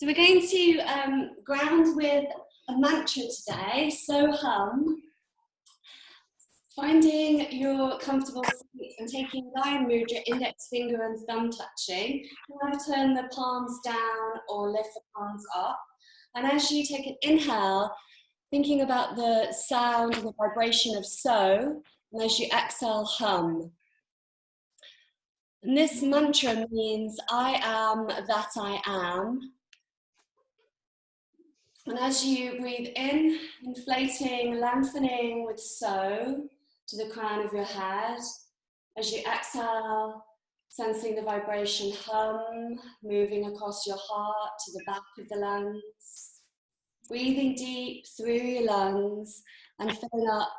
So we're going to ground with a mantra today, so hum. Finding your comfortable seat and taking Lion Mudra, index finger and thumb touching. You want to turn the palms down or lift the palms up. And as you take an inhale, thinking about the sound and the vibration of so, and as you exhale, hum. And this mantra means I am that I am. And as you breathe in, inflating, lengthening with so to the crown of your head. As you exhale, sensing the vibration hum, moving across your heart to the back of the lungs. Breathing deep through your lungs and filling up.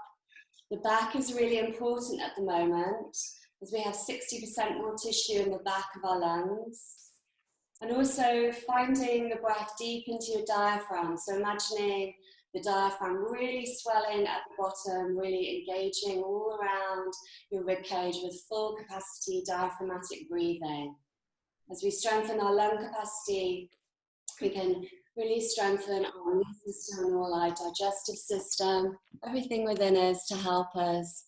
The back is really important at the moment, as we have 60% more tissue in the back of our lungs. And also finding the breath deep into your diaphragm. So imagining the diaphragm really swelling at the bottom, really engaging all around your ribcage with full capacity diaphragmatic breathing. As we strengthen our lung capacity, we can really strengthen our immune system and all our digestive system, everything within us to help us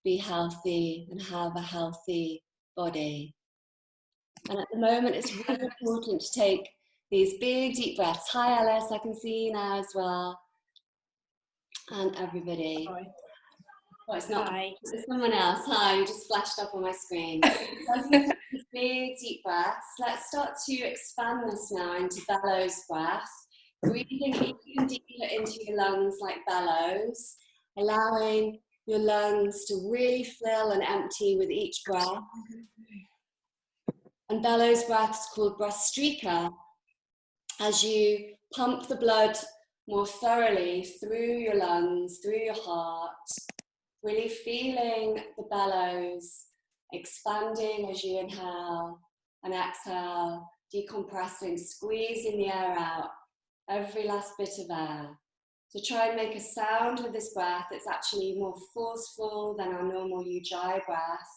be healthy and have a healthy body. And at the moment, it's really important to take these big, deep breaths. Hi, Alice, I can see you now as well. And everybody. Hi. Oh, it's not. Hi. It's someone else. Hi, you just flashed up on my screen. So as we take these big, deep breaths, let's start to expand this now into bellows breath. Breathing even deeper into your lungs like bellows, allowing your lungs to really fill and empty with each breath. And bellows breath is called Brastrika, as you pump the blood more thoroughly through your lungs, through your heart, really feeling the bellows expanding as you inhale and exhale, decompressing, squeezing the air out, every last bit of air. So try and make a sound with this breath that's actually more forceful than our normal Ujjayi breath.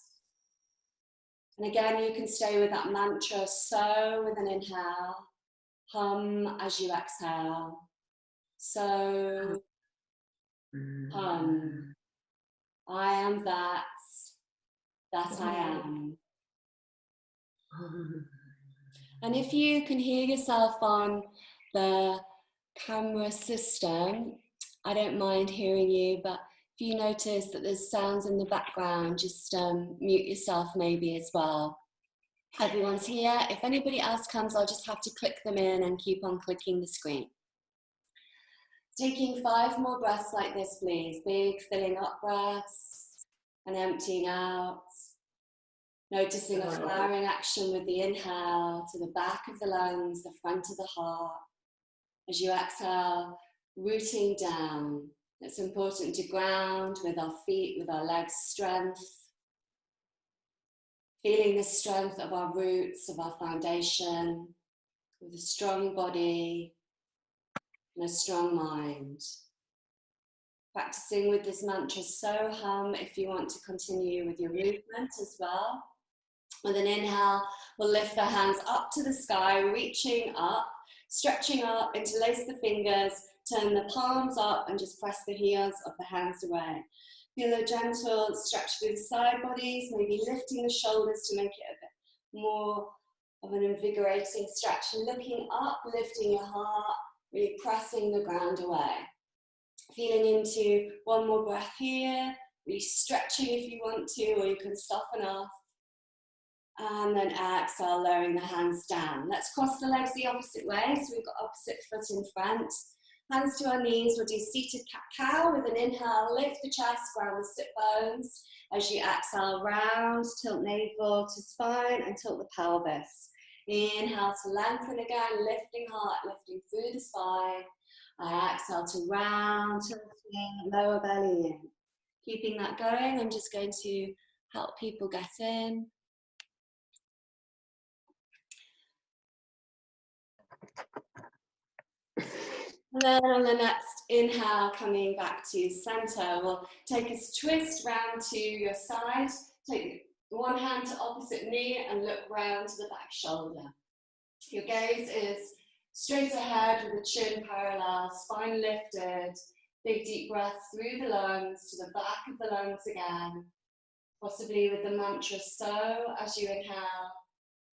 And again, you can stay with that mantra, so with an inhale, hum as you exhale. So, hum. I am that I am. And if you can hear yourself on the camera system, I don't mind hearing you, but if you notice that there's sounds in the background, just mute yourself maybe as well. Everyone's here. If anybody else comes, I'll just have to click them in and keep on clicking the screen. Taking 5 more breaths like this, please. Big filling up breaths and emptying out. Noticing a flowering action with the inhale to the back of the lungs, the front of the heart. As you exhale, rooting down. It's important to ground with our feet, with our legs, strength. Feeling the strength of our roots, of our foundation, with a strong body and a strong mind. Practicing with this mantra, so hum, if you want to continue with your movement as well. With an inhale, we'll lift the hands up to the sky, reaching up, stretching up, interlace the fingers, turn the palms up and just press the heels of the hands away. Feel a gentle stretch through the side bodies, maybe lifting the shoulders to make it a bit more of an invigorating stretch. Looking up, lifting your heart, really pressing the ground away. Feeling into one more breath here, really stretching if you want to, or you can soften off. And then exhale, lowering the hands down. Let's cross the legs the opposite way, so we've got opposite foot in front. Hands to our knees, we'll do seated cat-cow with an inhale, lift the chest, ground the sit bones. As you exhale, round, tilt navel to spine and tilt the pelvis. Inhale to lengthen again, lifting heart, lifting through the spine. I exhale to round, tilting, lower belly in. Keeping that going, I'm just going to help people get in. And then on the next inhale, coming back to center, we'll take a twist round to your side. Take one hand to opposite knee and look round to the back shoulder. Your gaze is Straight ahead with the chin parallel, spine lifted. Big deep breath through the lungs to the back of the lungs again. Possibly with the mantra so as you inhale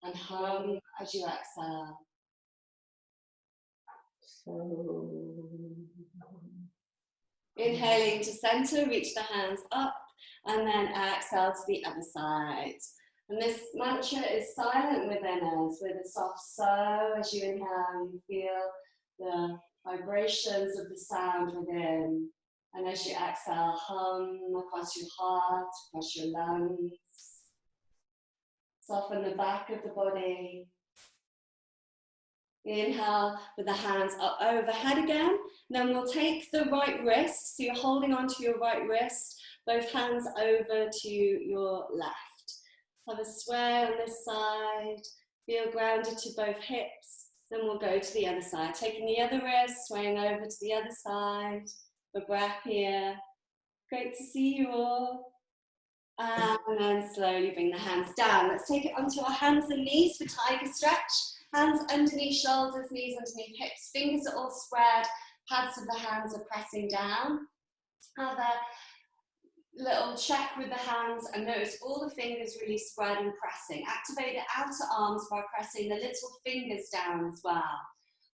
and hum as you exhale. So. Inhaling to center, reach the hands up, and then exhale to the other side. And this mantra is silent within us with a soft so. As you inhale, you feel the vibrations of the sound within. And as you exhale, hum across your heart, across your lungs. Soften the back of the body. Inhale with the hands up overhead again. Then we'll take the right wrist. So you're holding onto your right wrist, both hands over to your left. Have a sway on this side. Feel grounded to both hips. Then we'll go to the other side. Taking the other wrist, swaying over to the other side. A breath here. Great to see you all. And then slowly bring the hands down. Let's take it onto our hands and knees for tiger stretch. Hands underneath shoulders, knees underneath hips. Fingers are all spread. Pads of the hands are pressing down. Have a little check with the hands and notice all the fingers really spread and pressing. Activate the outer arms by pressing the little fingers down as well.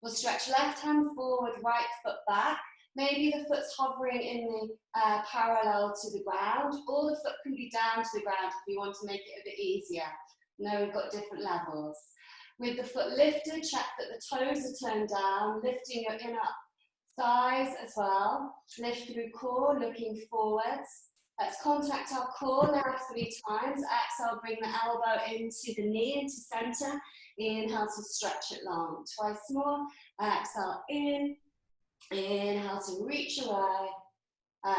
We'll stretch left hand forward, right foot back. Maybe the foot's hovering in the parallel to the ground, or the foot can be down to the ground if you want to make it a bit easier. Now we've got different levels. With the foot lifted, check that the toes are turned down, lifting your inner thighs as well. Lift through core, looking forwards. Let's contact our core now 3 times. Exhale, bring the elbow into the knee, into center. Inhale to stretch it long. Twice more. Exhale in. Inhale to reach away.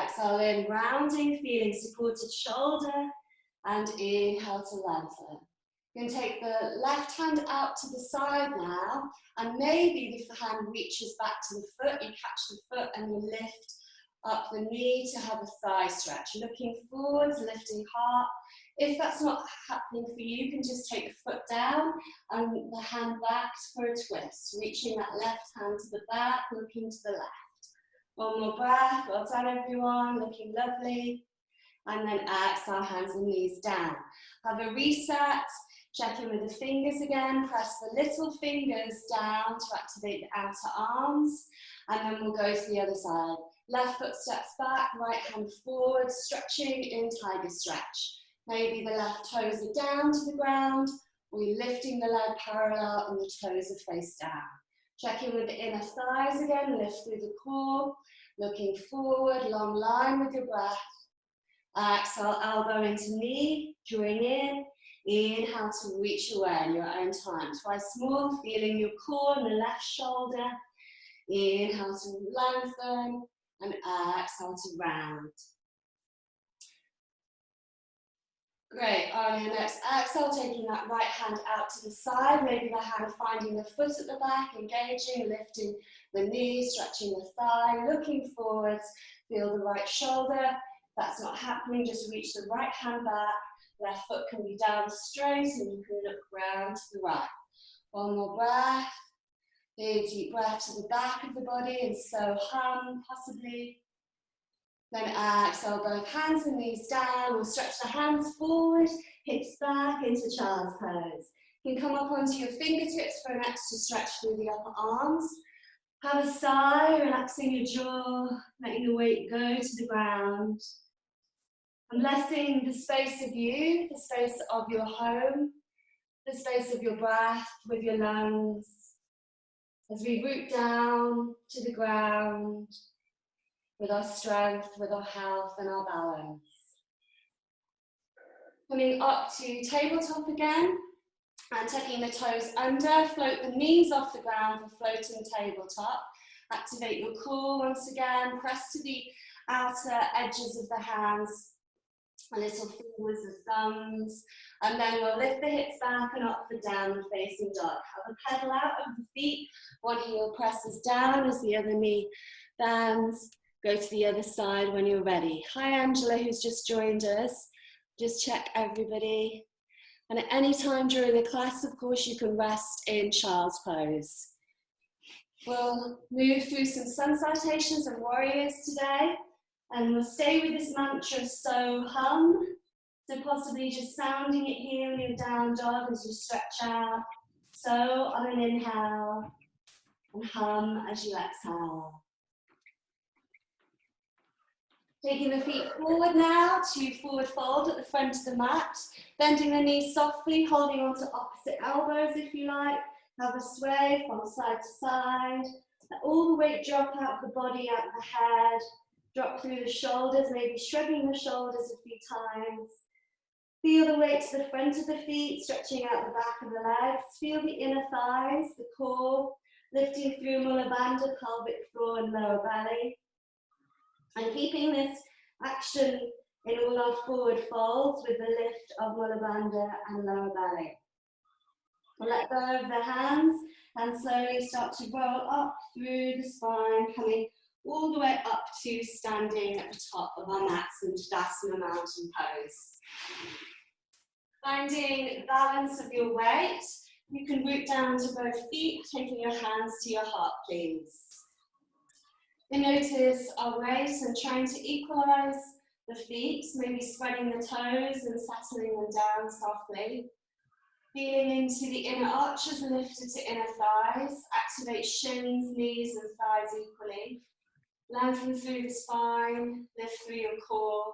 Exhale in, rounding, feeling supported shoulder. And inhale to lengthen. You can take the left hand out to the side now. And maybe the hand reaches back to the foot. You catch the foot and you lift up the knee to have a thigh stretch. Looking forwards, lifting heart. If that's not happening for you, you can just take the foot down and the hand back for a twist. Reaching that left hand to the back, looking to the left. One more breath. Well done, everyone. Looking lovely. And then exhale, hands and knees down. Have a reset. Check in with the fingers again. Press the little fingers down to activate the outer arms. And then we'll go to the other side. Left foot steps back, right hand forward, stretching in tiger stretch. Maybe the left toes are down to the ground, or you're lifting the leg parallel and the toes are face down. Check in with the inner thighs again, lift through the core, looking forward, long line with your breath. Exhale, elbow into knee, drawing in. Inhale to reach away in your own time. Twice more, feeling your core in the left shoulder. Inhale to lengthen. And exhale to round. Great, on your next exhale, taking that right hand out to the side, maybe the hand finding the foot at the back, engaging, lifting the knee, stretching the thigh, looking forwards, feel the right shoulder. If that's not happening, just reach the right hand back, left foot can be down straight and you can look round to the right. One more breath. Big deep breath to the back of the body and so hum, possibly. Then exhale, both hands and knees down. We'll stretch the hands forward, hips back into child's pose. You can come up onto your fingertips for an extra stretch through the upper arms. Have a sigh, relaxing your jaw, letting the weight go to the ground. And blessing the space of you, the space of your home, the space of your breath with your lungs. As we root down to the ground with our strength, with our health and our balance. Coming up to tabletop again and tucking the toes under, float the knees off the ground for floating tabletop. Activate your core once again, press to the outer edges of the hands, a little fingers and thumbs, and then we'll lift the hips back and up for downward facing dog. Have a pedal out of the feet, one heel presses down as the other knee bends. Go to the other side when you're ready. Hi Angela, who's just joined us. Just check everybody. And at any time during the class, of course, you can rest in child's pose. We'll move through some sun salutations and warriors today, and we'll stay with this mantra, so hum. So possibly just sounding it here in your down dog as you stretch out. So on an inhale, and hum as you exhale. Taking the feet forward now to forward fold at the front of the mat, bending the knees softly, holding on to opposite elbows if you like. Have a sway from side to side. Let all the weight drop out of the body, out of the head. Drop through the shoulders, maybe shrugging the shoulders a few times. Feel the weight to the front of the feet, stretching out the back of the legs. Feel the inner thighs, the core, lifting through Mula Bandha, pelvic floor and lower belly. And keeping this action in all our forward folds with the lift of Mula Bandha and lower belly. We'll let go of the hands and slowly start to roll up through the spine, coming all the way up to standing at the top of our mats in Tadasana Mountain Pose. Finding balance of your weight, you can root down to both feet, taking your hands to your heart, please. And notice our weight and trying to equalize the feet, maybe spreading the toes and settling them down softly. Feeling into the inner arches and lifted to inner thighs. Activate shins, knees and thighs equally. Lengthen through the spine, lift through your core.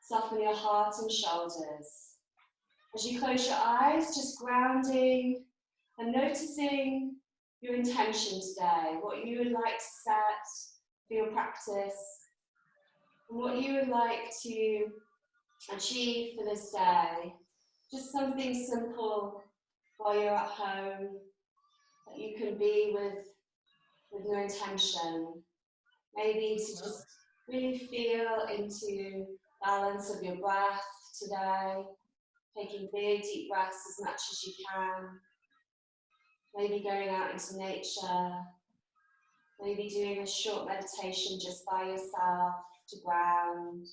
Soften your heart and shoulders. As you close your eyes, just grounding and noticing your intention today, what you would like to set for your practice, and what you would like to achieve for this day. Just something simple while you're at home that you can be with your intention. Maybe to just really feel into balance of your breath today, taking big deep breaths as much as you can. Maybe going out into nature, maybe doing a short meditation just by yourself to ground.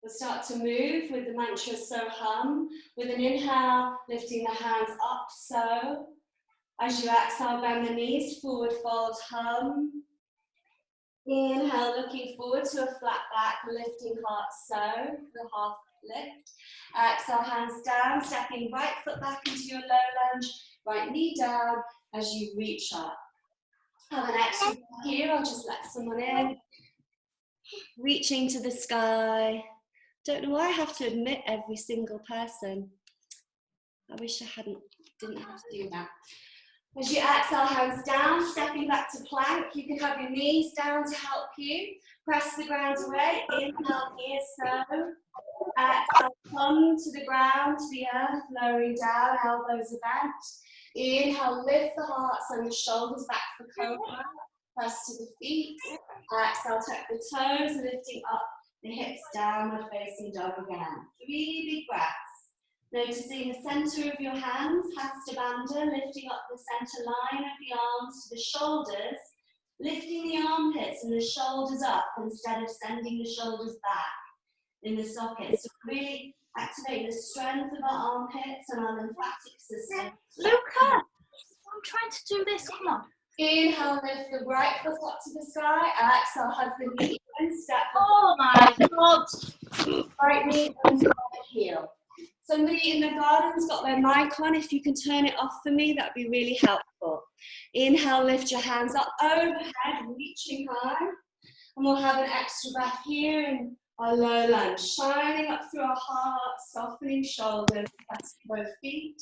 We'll start to move with the mantra so hum. With an inhale, lifting the hands up so. As you exhale, bend the knees, forward fold, hum. Inhale, looking forward to a flat back, lifting heart so, the half lift. Exhale, hands down, stepping right foot back into your low lunge, right knee down as you reach up. Have an extra breath here, I'll just let someone in. Reaching to the sky. Don't know why I have to admit every single person. I wish I didn't have to do that. As you exhale, hands down, stepping back to plank. You can have your knees down to help you. Press the ground away. Inhale here, so. Exhale, come to the ground, to the earth, lowering down, elbows are bent. Inhale, lift the hearts and the shoulders back for cobra. Press to the feet. Exhale, tuck the toes, lifting up the hips, downward facing dog again. 3 big breaths. Noticing the center of your hands, Hasta Bandha, lifting up the center line of the arms to the shoulders, lifting the armpits and the shoulders up instead of sending the shoulders back in the socket. So really activating the strength of our armpits and our lymphatic system. Luca, I'm trying to do this, come on. Inhale, lift the right foot up to the sky. Exhale, hug the knee and step. Oh my God. Right knee and right heel. Somebody in the garden's got their mic on. If you can turn it off for me, that'd be really helpful. Inhale, lift your hands up overhead, reaching high. And we'll have an extra breath here in our low lunge, shining up through our heart, softening shoulders, pressing both feet.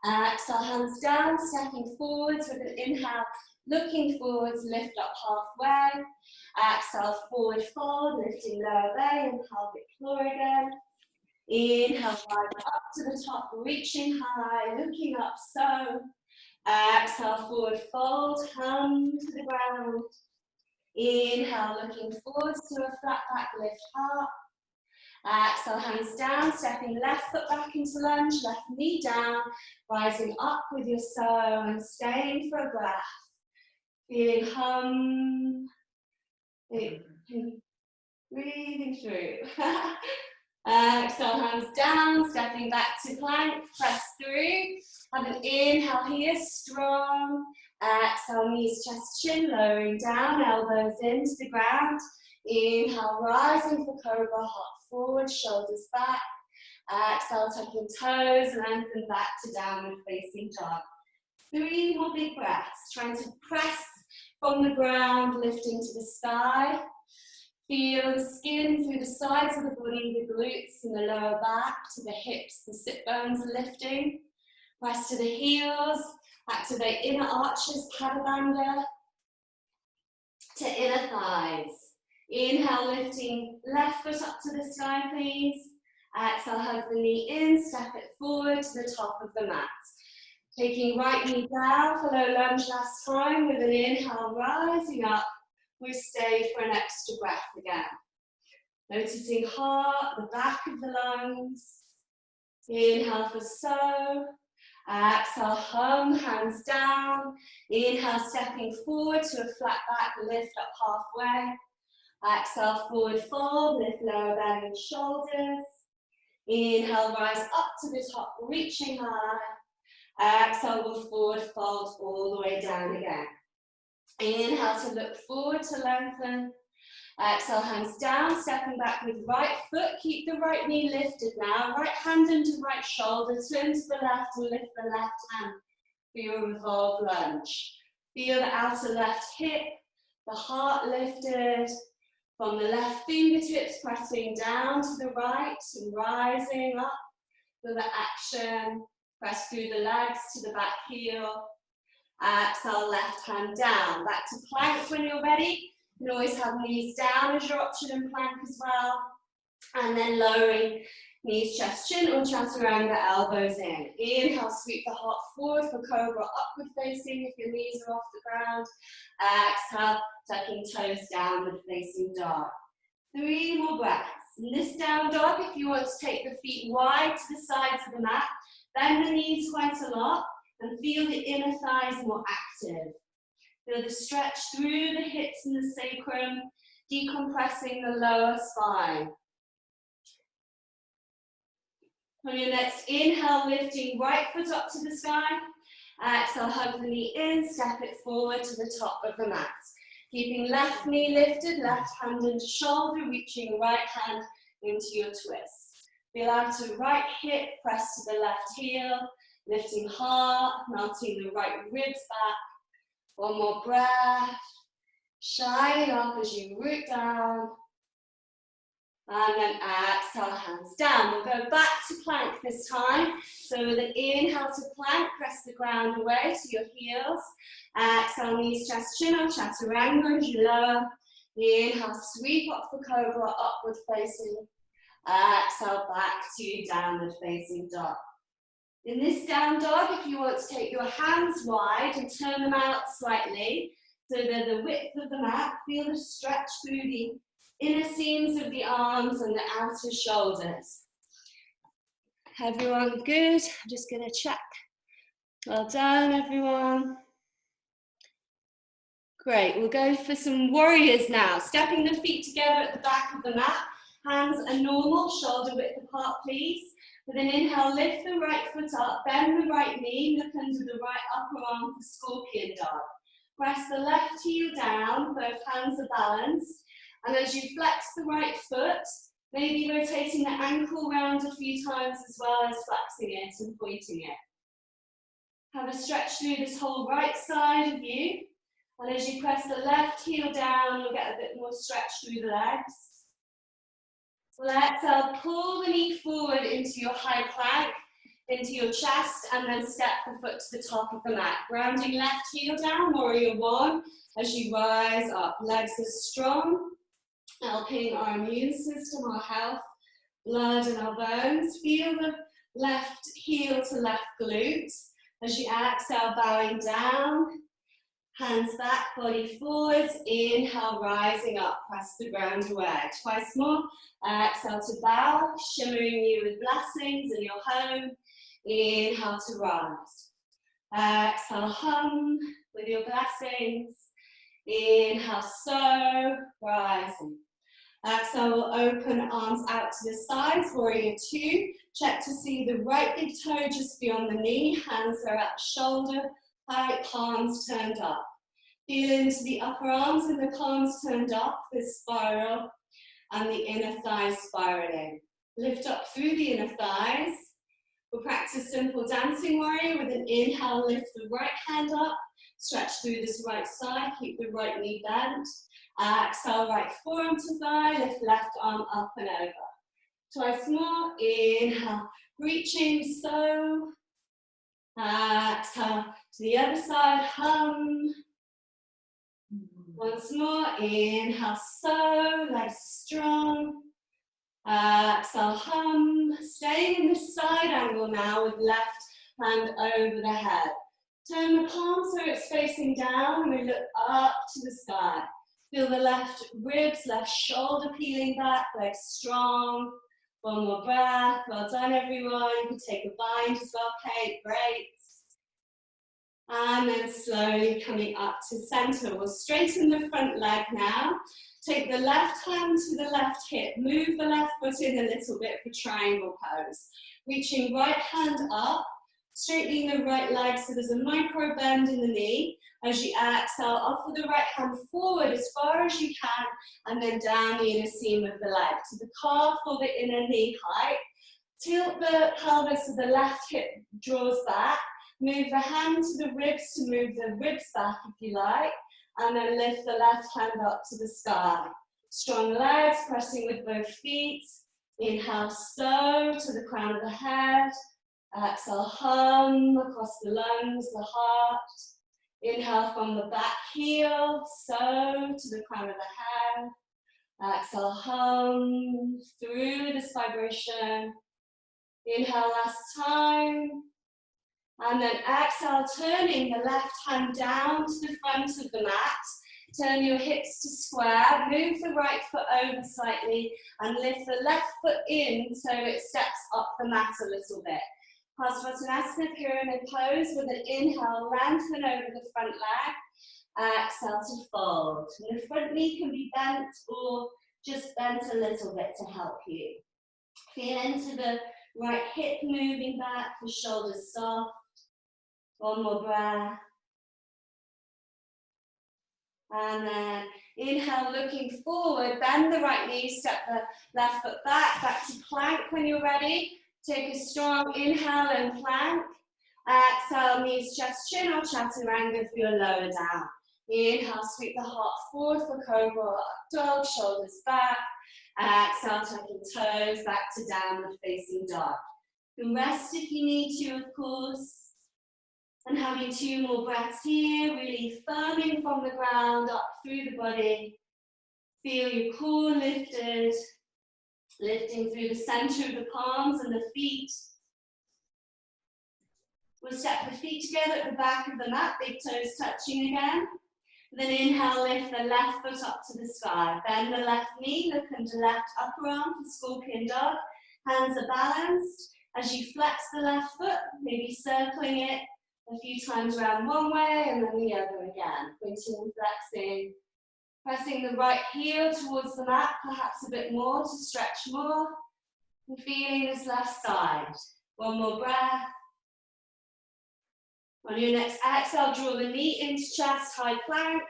Exhale, hands down, stepping forwards with an inhale, looking forwards, lift up halfway. Exhale, forward fold, lifting lower belly and pelvic floor again. Inhale, rise up to the top, reaching high, looking up, so. Exhale, forward fold, hum to the ground. Inhale, looking forwards to a flat back, lift heart. Exhale, hands down, stepping left foot back into lunge, left knee down, rising up with your so and staying for a breath. Feeling hum, breathing through. Exhale, hands down, stepping back to plank, press through. Have an inhale here, strong. Exhale, knees, chest, chin, lowering down, elbows into the ground. Inhale, rising for cobra, heart forward, shoulders back. Exhale, tucking toes, lengthen back to downward facing dog. 3 more big breaths, trying to press from the ground, lifting to the sky. Feel the skin through the sides of the body, the glutes and the lower back, to the hips, the sit bones lifting. Press to the heels, activate inner arches, padabandha, to inner thighs. Inhale, lifting left foot up to the sky, please. Exhale, hug the knee in, step it forward to the top of the mat. Taking right knee down for low lunge last time with an inhale, rising up. We stay for an extra breath again. Noticing heart, the back of the lungs. Inhale for so. Exhale, hum, hands down. Inhale, stepping forward to a flat back, lift up halfway. Exhale, forward fold, lift lower belly and shoulders. Inhale, rise up to the top, reaching high. Exhale, we'll forward fold all the way down again. Inhale to look forward to lengthen. Exhale, hands down, stepping back with right foot. Keep the right knee lifted now. Right hand into right shoulder. Turn to the left and lift the left hand for your revolve lunge. Feel the outer left hip, the heart lifted. From the left fingertips, pressing down to the right and rising up. Feel the action. Press through the legs to the back heel. Exhale, left hand down. Back to plank when you're ready. You can always have knees down as your option in plank as well. And then lowering knees, chest, chin, or chaturanga, elbows in. Inhale, sweep the heart forward for cobra, upward facing if your knees are off the ground. Exhale, tucking toes downward facing dog. 3 more breaths. In this down dog, if you want to take the feet wide to the sides of the mat, bend the knees quite a lot and feel the inner thighs more active. Feel the stretch through the hips and the sacrum, decompressing the lower spine. On your next inhale, lifting right foot up to the sky. Exhale, hug the knee in, step it forward to the top of the mat. Keeping left knee lifted, left hand into shoulder, reaching right hand into your twist. Feel out to right hip, press to the left heel, lifting heart, melting the right ribs back. 1 more breath. Shine up as you root down. And then exhale, hands down. We'll go back to plank this time. So with an inhale to plank, press the ground away to your heels. Exhale, knees, chest, chin or chaturanga as you lower. Inhale, sweep up for cobra, upward facing. Exhale, back to downward facing dog. In this down dog, if you want to take your hands wide and turn them out slightly, so they're the width of the mat, feel the stretch through the inner seams of the arms and the outer shoulders. Everyone good? I'm just going to check. Well done, everyone. Great, we'll go for some warriors now. Stepping the feet together at the back of the mat. Hands are normal, shoulder width apart, please. With an inhale, lift the right foot up, bend the right knee, look under the right upper arm for scorpion dog. Press the left heel down, both hands are balanced. And as you flex the right foot, maybe rotating the ankle round a few times as well as flexing it and pointing it. Have a stretch through this whole right side of you. And as you press the left heel down, you'll get a bit more stretch through the legs. Exhale, pull the knee forward into your high plank, into your chest, and then step the foot to the top of the mat. Grounding left heel down, warrior 1, as you rise up. Legs are strong, helping our immune system, our health, blood in our bones. Feel the left heel to left glute. As you exhale, bowing down. Hands back, body forwards. Inhale, rising up. Press the ground away. Twice more. Exhale to bow, shimmering you with blessings in your home. Inhale to rise. Exhale, hum with your blessings. Inhale, so rising. Exhale, we'll open arms out to the sides, warrior two. Check to see the right big toe just beyond the knee, hands are at shoulder height, palms turned up. Feel into the upper arms and the palms turned up, this spiral, and the inner thighs spiraling. Lift up through the inner thighs. We'll practice simple dancing warrior with an inhale, lift the right hand up, stretch through this right side, keep the right knee bent. Exhale, right forearm to thigh, lift left arm up and over. Twice more, inhale, reaching, so. Exhale, to the other side, hum. Once more, inhale, so, legs strong. Exhale, hum. Staying in this side angle now with left hand over the head. Turn the palm so it's facing down and we look up to the sky. Feel the left ribs, left shoulder peeling back, legs strong. One more breath. Well done, everyone. You can take a bind as well, Kate. Great. And then slowly coming up to center. We'll straighten the front leg now. Take the left hand to the left hip. Move the left foot in a little bit for triangle pose. Reaching right hand up. Straightening the right leg so there's a micro bend in the knee. As you exhale, offer the right hand forward as far as you can and then down the inner seam of the leg to the calf or the inner knee height. Tilt the pelvis so the left hip draws back. Move the hand to the ribs to move the ribs back if you like. And then lift the left hand up to the sky. Strong legs, pressing with both feet. Inhale, so to the crown of the head. Exhale, hum across the lungs, the heart. Inhale from the back heel, so to the crown of the head. Exhale, hum through this vibration. Inhale last time. And then exhale, turning the left hand down to the front of the mat. Turn your hips to square, move the right foot over slightly and lift the left foot in so it steps up the mat a little bit. Parsvottanasana, pyramid pose with an inhale, lengthen over the front leg. Exhale to fold. And the front knee can be bent or just bent a little bit to help you. Feel into the right hip moving back, the shoulders soft. One more breath. And then inhale, looking forward, bend the right knee, step the left foot back to plank when you're ready. Take a strong inhale and plank. Exhale, knees, chest, chin or chaturanga for your lower down. Inhale, sweep the heart forward for cobra or up dog, shoulders back. Exhale, tucking toes back to downward facing dog. You can rest if you need to, of course. And having 2 more breaths here, really firming from the ground up through the body. Feel your core lifted, lifting through the center of the palms and the feet. We'll step the feet together at the back of the mat, big toes touching again. Then inhale, lift the left foot up to the sky. Bend the left knee, look under left upper arm for scorpion dog. Hands are balanced. As you flex the left foot, maybe circling it a few times around one way and then the other again. Pointing and flexing. Pressing the right heel towards the mat, perhaps a bit more to stretch more. And feeling this left side. One more breath. On your next exhale, draw the knee into chest, high plank.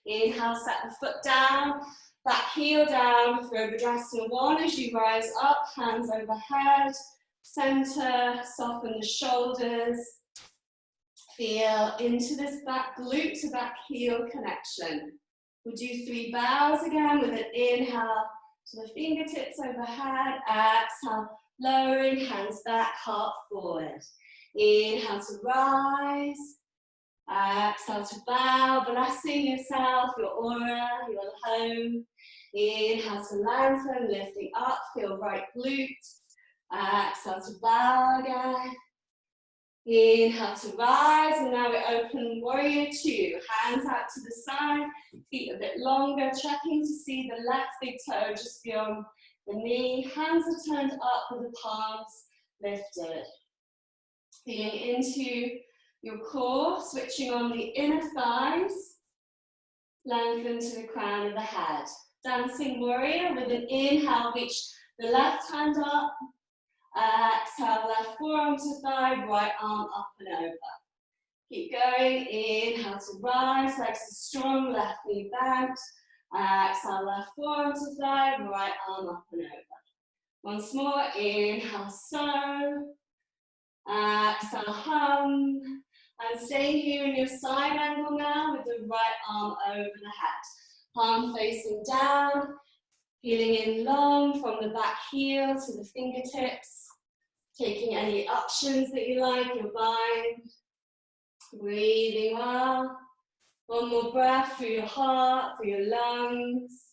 Inhale, set the foot down, back heel down for Virabhadrasana 1 as you rise up, hands overhead, center, soften the shoulders. Feel into this back glute to back heel connection. We'll do 3 bows again with an inhale to the fingertips overhead. Exhale, lowering hands back, heart forward. Inhale to rise. Exhale to bow, blessing yourself, your aura, your home. Inhale to lengthen, lifting up, feel right glute. Exhale to bow again. Inhale to rise, and now we open warrior 2. Hands out to the side, feet a bit longer, checking to see the left big toe just beyond the knee. Hands are turned up with the palms lifted. Feeling into your core, switching on the inner thighs. Lengthen to the crown of the head. dancing warrior. With an inhale, reach the left hand up. Exhale, left forearm to thigh, right arm up and over. Keep going, inhale to rise, legs are strong, left knee bent. Exhale, left forearm to thigh, right arm up and over. Once more, inhale, so. Exhale, hum. And staying here in your side angle now with the right arm over the head. Palm facing down, feeling in long from the back heel to the fingertips. Taking any options that you like, your bind. Breathing well. One more breath through your heart, through your lungs.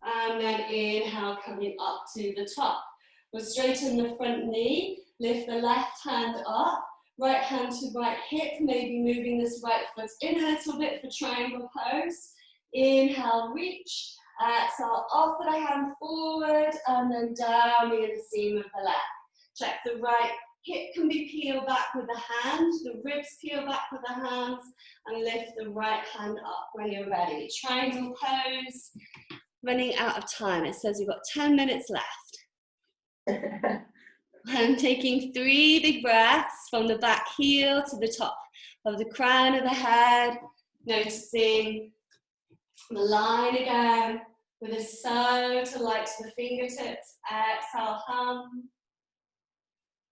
And then inhale, coming up to the top. We'll straighten the front knee, lift the left hand up, right hand to right hip, maybe moving this right foot in a little bit for triangle pose. Inhale, reach. Exhale, offer the hand forward and then down near the seam of the leg. Check the right hip can be peeled back with the hand, the ribs peel back with the hands, and lift the right hand up when you're ready. Triangle pose. Running out of time. It says you've got 10 minutes left. I'm taking 3 big breaths from the back heel to the top of the crown of the head, noticing the line again, with a so to light to the fingertips. Exhale, hum.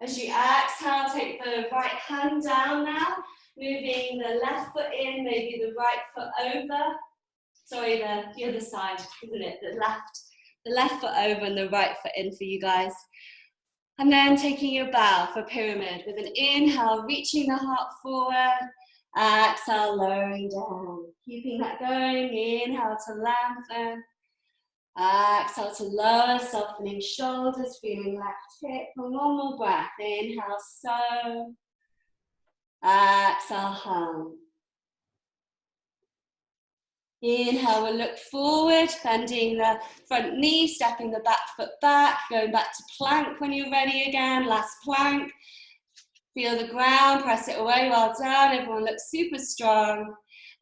As you exhale, take the right hand down now, moving the left foot in, maybe the right foot over. Sorry, the other side, isn't it? The left foot over and the right foot in for you guys. And then taking your bow for pyramid with an inhale, reaching the heart forward. Exhale, lowering down. Keeping that going. Inhale to lengthen. Exhale to lower, softening shoulders, feeling left hip. And one more breath. Inhale, so. Exhale, hum. Inhale, we'll look forward, bending the front knee, stepping the back foot back, going back to plank when you're ready again. Last plank. Feel the ground, press it away, well done. Everyone looks super strong.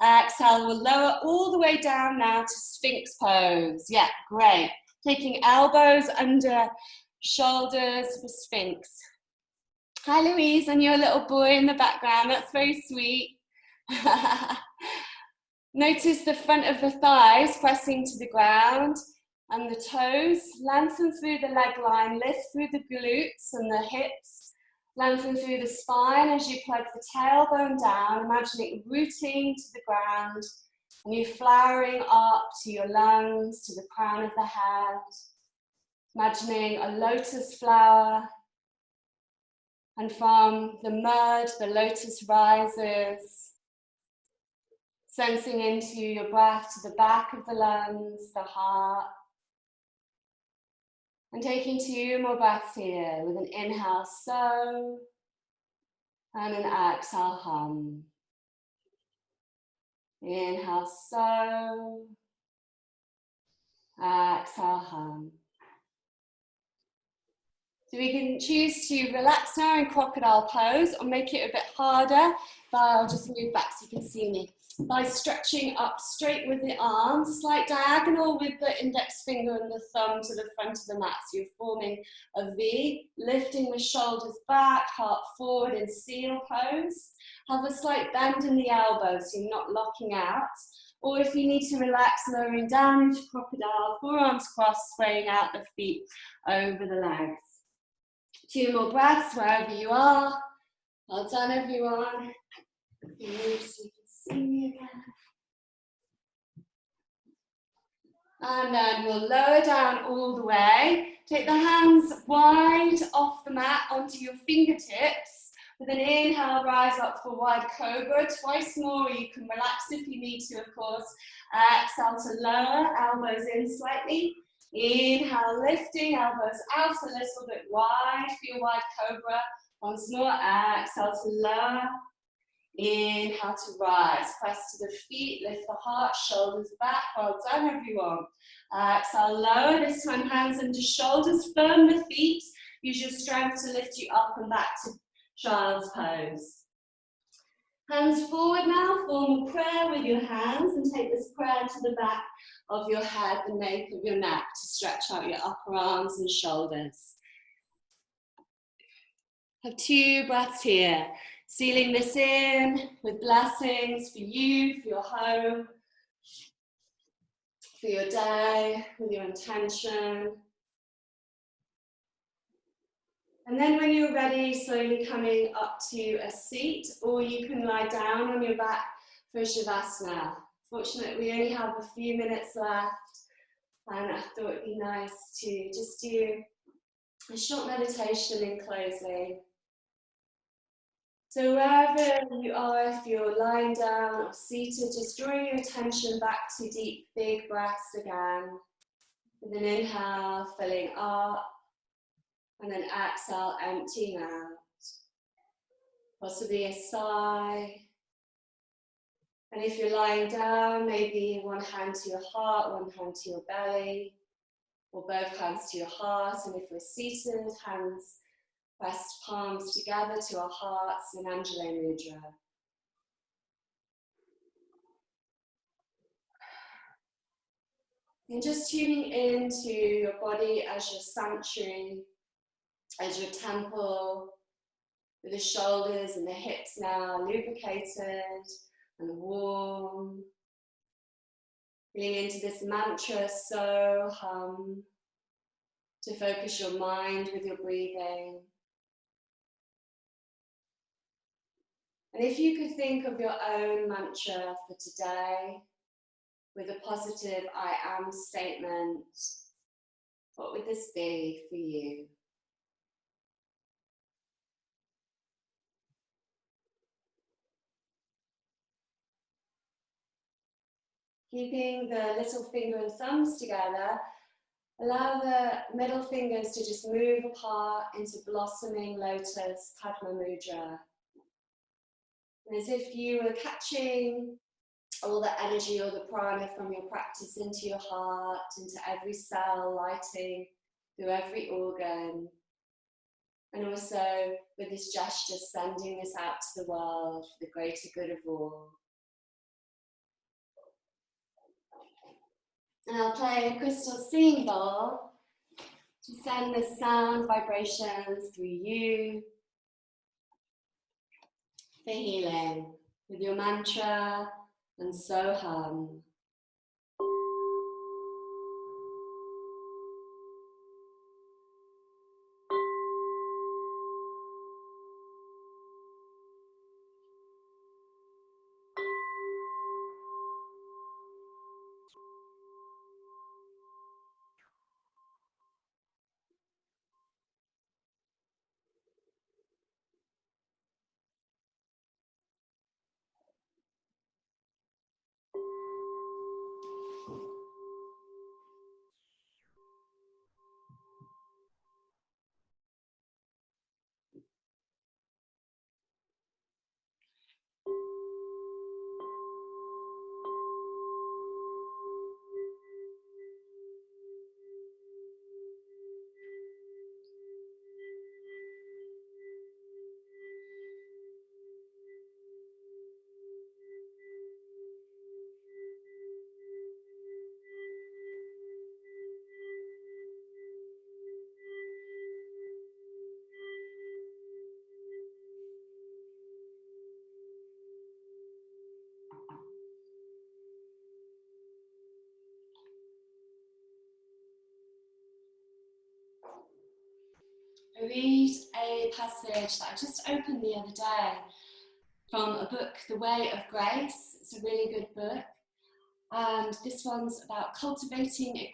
Exhale, we'll lower all the way down now to Sphinx pose. Yeah, great. Taking elbows under shoulders for Sphinx. Hi Louise, and your little boy in the background. That's very sweet. Notice the front of the thighs pressing to the ground and the toes. Lengthen through the leg line, lift through the glutes and the hips. Lengthen through the spine as you plug the tailbone down, imagining rooting to the ground and you flowering up to your lungs, to the crown of the head. Imagining a lotus flower, and from the mud, the lotus rises. Sensing into your breath to the back of the lungs, the heart. And taking 2 more breaths here with an inhale, so, and an exhale, hum. Inhale, so, exhale, hum. So we can choose to relax now in crocodile pose or make it a bit harder, but I'll just move back so you can see me. By stretching up straight with the arms, slight diagonal with the index finger and the thumb to the front of the mat. So you're forming a V, lifting the shoulders back, heart forward in seal pose. Have a slight bend in the elbows so you're not locking out. Or if you need to relax, lowering down into crocodile, forearms crossed, spraying out the feet over the legs. 2 more breaths wherever you are. Well done, everyone. Move so you can see me again. And then we'll lower down all the way. Take the hands wide off the mat onto your fingertips. With an inhale, rise up for wide cobra. Twice more, you can relax if you need to, of course. Exhale to lower, elbows in slightly. Inhale, lifting, elbows out a little bit wide for your wide cobra. Once more, exhale to lower. Inhale to rise, press to the feet, lift the heart, shoulders back. Well done, everyone. Exhale, lower, this time hands into shoulders, firm the feet. Use your strength to lift you up and back to child's pose. Hands forward now, form a prayer with your hands and take this prayer to the back of your head, the nape of your neck, to stretch out your upper arms and shoulders. Have 2 breaths here, sealing this in with blessings for you, for your home, for your day, with your intention. And then when you're ready, slowly coming up to a seat, or you can lie down on your back for Shavasana. Fortunately, we only have a few minutes left, and I thought it'd be nice to just do a short meditation in closing. So wherever you are, if you're lying down or seated, just drawing your attention back to deep, big breaths again. With an inhale, filling up, and then exhale, emptying out. Possibly a sigh. And if you're lying down, maybe one hand to your heart, one hand to your belly, or both hands to your heart. And if we're seated, hands pressed palms together to our hearts in Anjali Mudra. And just tuning into your body as your sanctuary, as your temple, with the shoulders and the hips now lubricated and warm. Feeling into this mantra, so hum, to focus your mind with your breathing. And if you could think of your own mantra for today, with a positive I am statement, what would this be for you? Keeping the little finger and thumbs together, allow the middle fingers to just move apart into blossoming lotus Padma Mudra. And as if you were catching all the energy or the prana from your practice into your heart, into every cell, lighting through every organ. And also with this gesture, sending this out to the world for the greater good of all. And I'll play a crystal singing bowl to send the sound vibrations through you for healing with your mantra and so hum. I read a passage that I just opened the other day from a book, The Way of Grace. It's a really good book. And this one's about cultivating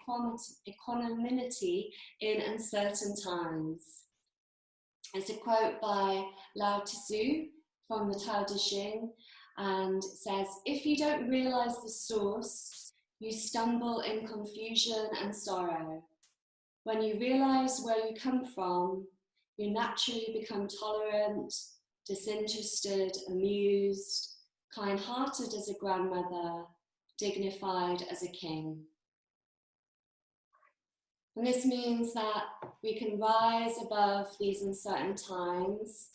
equanimity in uncertain times. It's a quote by Lao Tzu from the Tao Te Ching, and it says, "If you don't realize the source, you stumble in confusion and sorrow. When you realize where you come from, you naturally become tolerant, disinterested, amused, kind-hearted as a grandmother, dignified as a king." And this means that we can rise above these uncertain times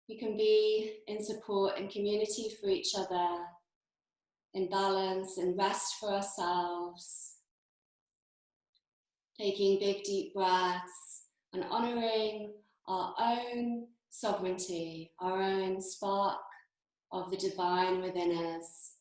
We can be in support and community for each other, in balance and rest for ourselves. Taking big deep breaths and honouring our own sovereignty, our own spark of the divine within us.